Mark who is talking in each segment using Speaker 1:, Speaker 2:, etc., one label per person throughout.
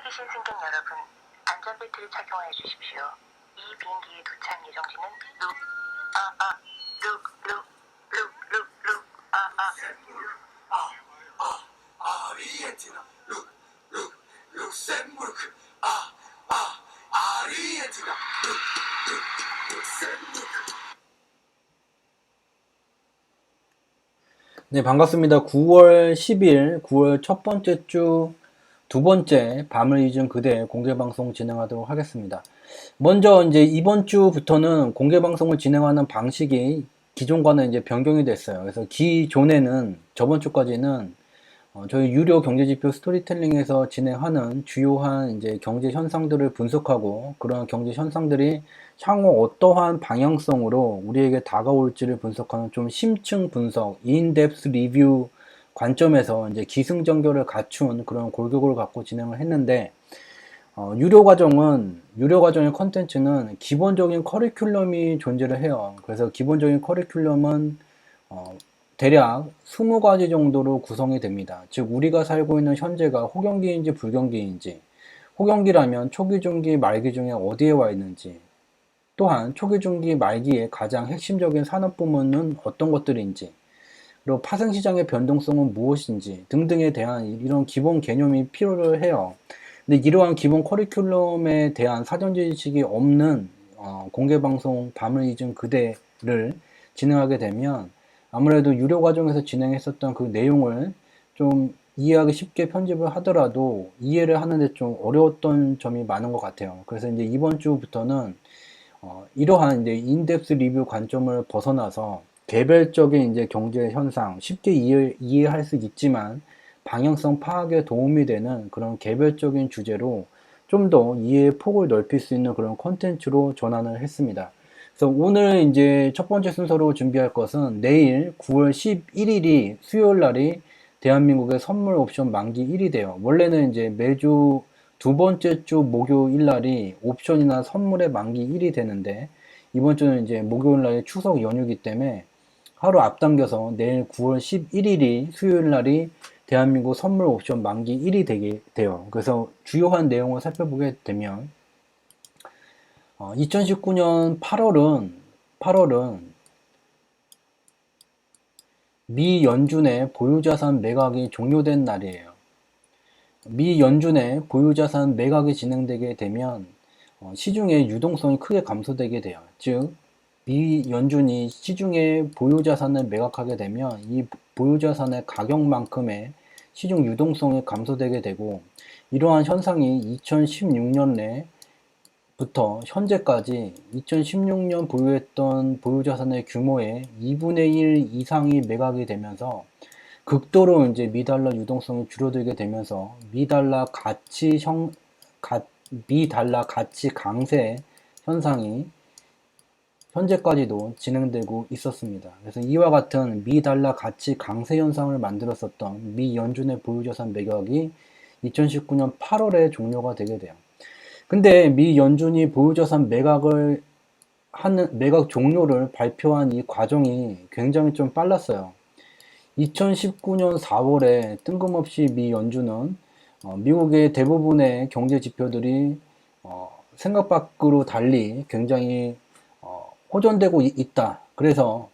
Speaker 1: 타기신 승객 여러분, 안전벨트를 착용해 주십시오. 이 비행기의 도착 예정지는
Speaker 2: 아르헨티나 룩셈부르크 아르헨티나 룩셈부르크.
Speaker 3: 네, 반갑습니다. 9월 10일, 9월 첫 번째 주 두 번째 밤을 잊은 그대 공개방송 진행하도록 하겠습니다. 먼저 이제 이번 주부터는 공개방송을 진행하는 방식이 기존과는 이제 변경이 됐어요. 그래서 기존에는 저번 주까지는 저희 유료 경제지표 스토리텔링에서 진행하는 주요한 이제 경제 현상들을 분석하고 그런 경제 현상들이 향후 어떠한 방향성으로 우리에게 다가올지를 분석하는 좀 심층 분석, 인덱스 리뷰 관점에서 이제 기승전결을 갖춘 그런 골격을 갖고 진행을 했는데, 유료 과정의 컨텐츠는 기본적인 커리큘럼이 존재를 해요. 그래서 기본적인 커리큘럼은 대략 20가지 정도로 구성이 됩니다. 즉 우리가 살고 있는 현재가 호경기인지 불경기인지, 호경기라면 초기, 중기, 말기 중에 어디에 와 있는지, 또한 초기, 중기, 말기의 가장 핵심적인 산업 부문은 어떤 것들인지, 그리고 파생시장의 변동성은 무엇인지 등등에 대한 이런 기본 개념이 필요를 해요. 근데 이러한 기본 커리큘럼에 대한 사전 지식이 없는 공개방송 밤을 잊은 그대를 진행하게 되면 아무래도 유료 과정에서 진행했었던 그 내용을 좀 이해하기 쉽게 편집을 하더라도 이해를 하는데 좀 어려웠던 점이 많은 것 같아요. 그래서 이제 이번 주부터는 이러한 이제 인덱스 리뷰 관점을 벗어나서 개별적인 이제 경제 현상 쉽게 이해할 수 있지만 방향성 파악에 도움이 되는 그런 개별적인 주제로 좀 더 이해의 폭을 넓힐 수 있는 그런 콘텐츠로 전환을 했습니다. 그래서 오늘 이제 첫 번째 순서로 준비할 것은 내일 9월 11일이 수요일 날이 대한민국의 선물 옵션 만기 일이 돼요. 원래는 이제 매주 두 번째 주 목요일 날이 옵션이나 선물의 만기 일이 되는데, 이번 주는 이제 목요일 날이 추석 연휴이기 때문에 하루 앞당겨서 내일 9월 11일이 수요일 날이 대한민국 선물 옵션 만기 일이 되게 돼요. 그래서 주요한 내용을 살펴보게 되면 2019년 8월은 미 연준의 보유자산 매각이 종료된 날이에요. 미 연준의 보유자산 매각이 진행되게 되면 시중의 유동성이 크게 감소되게 돼요. 즉, 미 연준이 시중의 보유자산을 매각하게 되면 이 보유자산의 가격만큼의 시중 유동성이 감소되게 되고, 이러한 현상이 2016년부터 현재까지 2016년 보유했던 보유자산의 규모의 2분의 1 이상이 매각이 되면서 극도로 이제 미달러 유동성이 줄어들게 되면서 미달러 가치 강세 현상이 현재까지도 진행되고 있었습니다. 그래서 이와 같은 미달러 가치 강세 현상을 만들었었던 미 연준의 보유자산 매각이 2019년 8월에 종료가 되게 돼요. 근데 미 연준이 보유자산 매각 종료를 발표한 이 과정이 굉장히 좀 빨랐어요. 2019년 4월에 뜬금없이 미 연준은 미국의 대부분의 경제 지표들이 생각 밖으로 달리 굉장히 호전되고 있다. 그래서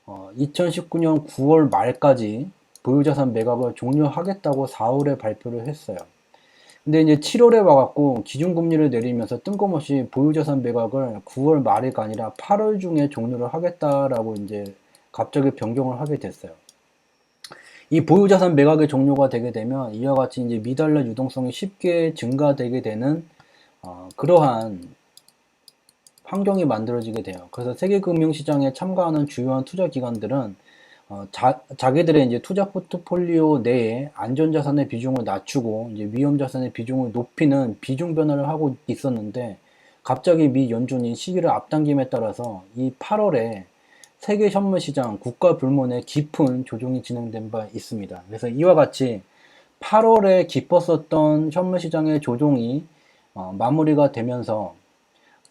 Speaker 3: 2019년 9월 말까지 보유자산 매각을 종료하겠다고 4월에 발표를 했어요. 근데 이제 7월에 와갖고 기준금리를 내리면서 뜬금없이 보유자산 매각을 9월 말이가 아니라 8월 중에 종료를 하겠다라고 이제 갑자기 변경을 하게 됐어요. 이 보유자산 매각의 종료가 되게 되면 이와 같이 이제 미달러 유동성이 쉽게 증가되게 되는 그러한 환경이 만들어지게 돼요. 그래서 세계 금융시장에 참가하는 주요한 투자 기관들은 자기들의 이제 투자 포트폴리오 내에 안전자산의 비중을 낮추고 이제 위험자산의 비중을 높이는 비중 변화를 하고 있었는데, 갑자기 미 연준이 시기를 앞당김에 따라서 이 8월에 세계 현물 시장 국가 불문의 깊은 조정이 진행된 바 있습니다. 그래서 이와 같이 8월에 깊었었던 현물 시장의 조정이 마무리가 되면서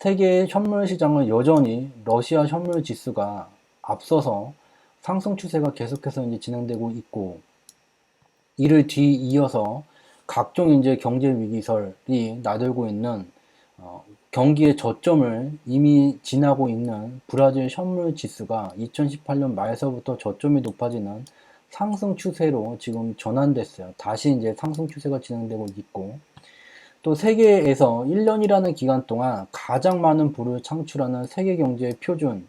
Speaker 3: 세계 현물 시장은 여전히 러시아 현물 지수가 앞서서 상승 추세가 계속해서 이제 진행되고 있고, 이를 뒤이어서 각종 이제 경제 위기설이 나들고 있는 경기의 저점을 이미 지나고 있는 브라질 선물 지수가 2018년 말서부터 저점이 높아지는 상승 추세로 지금 전환됐어요. 다시 이제 상승 추세가 진행되고 있고, 또 세계에서 1년이라는 기간 동안 가장 많은 부를 창출하는 세계 경제의 표준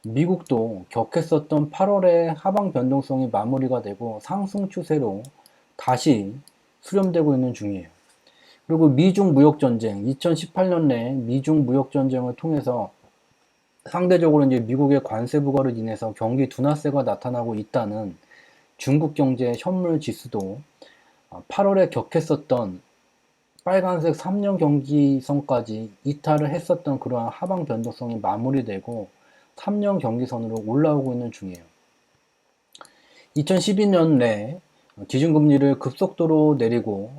Speaker 3: 미국도 격했었던 8월의 하방 변동성이 마무리가 되고 상승 추세로 다시 수렴되고 있는 중이에요. 그리고 미중 무역전쟁, 2018년 내 미중 무역전쟁을 통해서 상대적으로 이제 미국의 관세 부과로 인해서 경기 둔화세가 나타나고 있다는 중국 경제 현물 지수도 8월에 격했었던 빨간색 3년 경기선까지 이탈을 했었던 그러한 하방 변동성이 마무리되고 3년 경기선으로 올라오고 있는 중이에요. 2012년 내 기준금리를 급속도로 내리고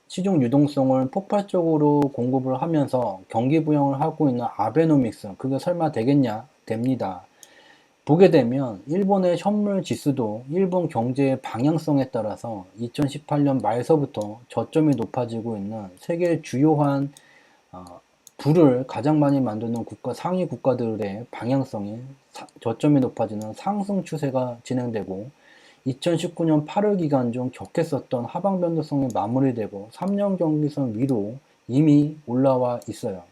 Speaker 3: 시중 유동성을 폭발적으로 공급을 하면서 경기 부양을 하고 있는 아베노믹스, 그게 설마 되겠냐? 됩니다. 보게 되면 일본의 현물 지수도 일본 경제의 방향성에 따라서 2018년 말서부터 저점이 높아지고 있는 세계 주요한 부를 가장 많이 만드는 상위 국가들의 방향성이 저점이 높아지는 상승 추세가 진행되고 2019년 8월 기간 중 격했었던 하방 변동성이 마무리되고 3년 경기선 위로 이미 올라와 있어요.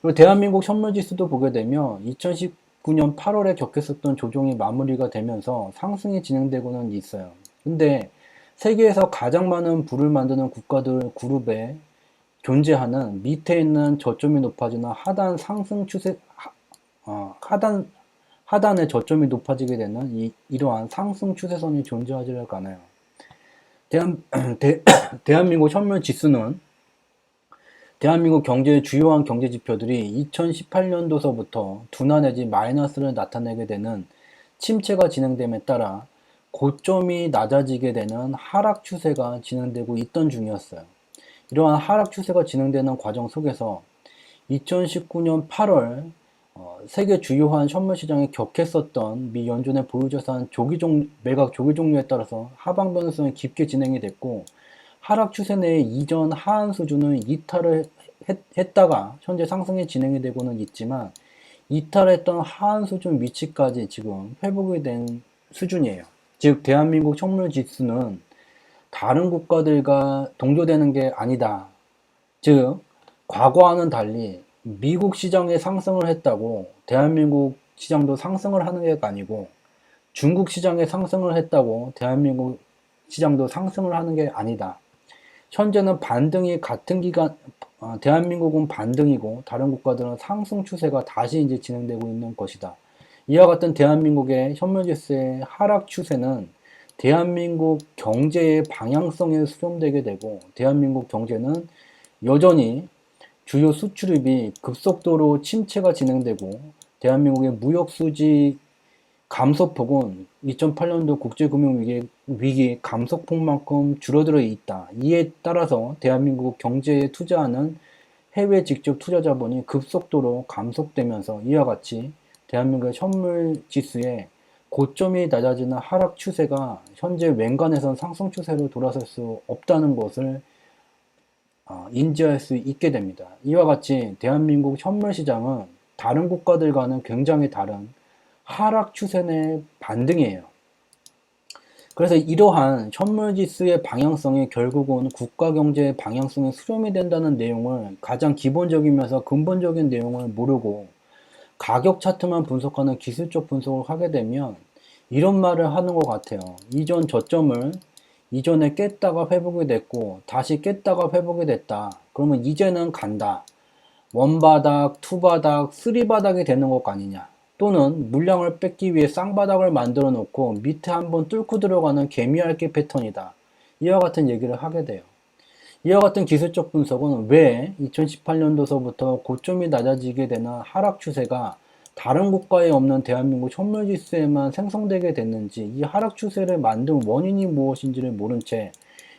Speaker 3: 그리고 대한민국 현물지수도 보게 되면 2019년 8월에 격했었던 조정이 마무리가 되면서 상승이 진행되고는 있어요. 근데 세계에서 가장 많은 부를 만드는 국가들 그룹에 존재하는 밑에 있는 저점이 높아지는 하단 상승 추세, 하단의 저점이 높아지게 되는 이러한 상승 추세선이 존재하지를 않아요. 대한민국 현물 지수는 대한민국 경제의 주요한 경제 지표들이 2018년도서부터 둔화 내지 마이너스를 나타내게 되는 침체가 진행됨에 따라 고점이 낮아지게 되는 하락 추세가 진행되고 있던 중이었어요. 이러한 하락 추세가 진행되는 과정 속에서 2019년 8월 세계 주요한 선물 시장에 격했었던 미 연준의 보유자산 매각 조기 종료에 따라서 하방 변동성이 깊게 진행이 됐고 하락 추세 내의 이전 하한 수준은 이탈을 했다가 현재 상승이 진행이 되고는 있지만 이탈했던 하한 수준 위치까지 지금 회복이 된 수준이에요. 즉 대한민국 선물 지수는 다른 국가들과 동조되는 게 아니다. 즉 과거와는 달리 미국 시장에 상승을 했다고 대한민국 시장도 상승을 하는 게 아니고 중국 시장에 상승을 했다고 대한민국 시장도 상승을 하는 게 아니다. 현재는 반등이 같은 기간, 대한민국은 반등이고 다른 국가들은 상승 추세가 다시 이제 진행되고 있는 것이다. 이와 같은 대한민국의 현물지수의 하락 추세는 대한민국 경제의 방향성에 수렴되게 되고 대한민국 경제는 여전히 주요 수출입이 급속도로 침체가 진행되고 대한민국의 무역수지 감소폭은 2008년도 국제금융위기 감소폭만큼 줄어들어 있다. 이에 따라서 대한민국 경제에 투자하는 해외 직접 투자 자본이 급속도로 감속되면서 이와 같이 대한민국의 현물지수의 고점이 낮아지는 하락 추세가 현재 웬간해선 상승 추세로 돌아설 수 없다는 것을 인지할 수 있게 됩니다. 이와 같이 대한민국 현물 시장은 다른 국가들과는 굉장히 다른 하락 추세 내 반등이에요. 그래서 이러한 현물지수의 방향성이 결국은 국가 경제의 방향성에 수렴이 된다는 내용을 가장 기본적이면서 근본적인 내용을 모르고 가격 차트만 분석하는 기술적 분석을 하게 되면 이런 말을 하는 것 같아요. 이전 저점을 이전에 깼다가 회복이 됐고 다시 깼다가 회복이 됐다. 그러면 이제는 간다. 원바닥, 투바닥, 쓰리바닥이 되는 것 아니냐. 또는 물량을 뺏기 위해 쌍바닥을 만들어 놓고 밑에 한번 뚫고 들어가는 개미알기 패턴이다. 이와 같은 얘기를 하게 돼요. 이와 같은 기술적 분석은 왜 2018년도서부터 고점이 낮아지게 되는 하락 추세가 다른 국가에 없는 대한민국 현물지수에만 생성되게 됐는지 이 하락 추세를 만든 원인이 무엇인지를 모른 채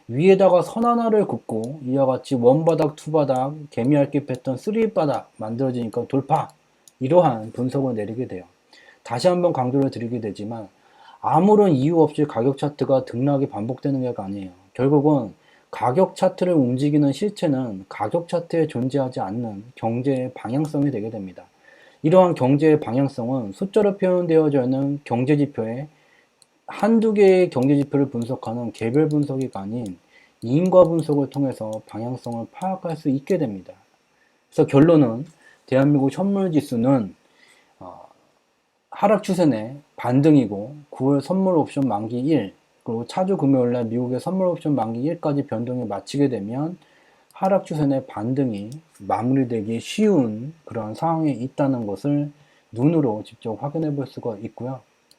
Speaker 3: 위에다가 선 하나를 긋고 이와 같이 원바닥, 투바닥, 개미알기 패턴, 쓰리바닥 만들어지니까 돌파! 이러한 분석을 내리게 돼요. 다시 한번 강조를 드리게 되지만 아무런 이유 없이 가격 차트가 등락이 반복되는 게 아니에요. 결국은 가격 차트를 움직이는 실체는 가격 차트에 존재하지 않는 경제의 방향성이 되게 됩니다. 이러한 경제의 방향성은 숫자로 표현되어져 있는 경제지표에 한두 개의 경제지표를 분석하는 개별 분석이 아닌 인과 분석을 통해서 방향성을 파악할 수 있게 됩니다. 그래서 결론은 대한민국 선물지수는 하락 추세 내 반등이고 9월 선물 옵션 만기 1 그리고 차주 금요일날 미국의 선물 옵션 만기 1까지 변동에 마치게 되면 하락 추세 내 반등이 마무리되기 쉬운 그러한 상황에 있다는 것을 눈으로 직접 확인해 볼 수가 있고요.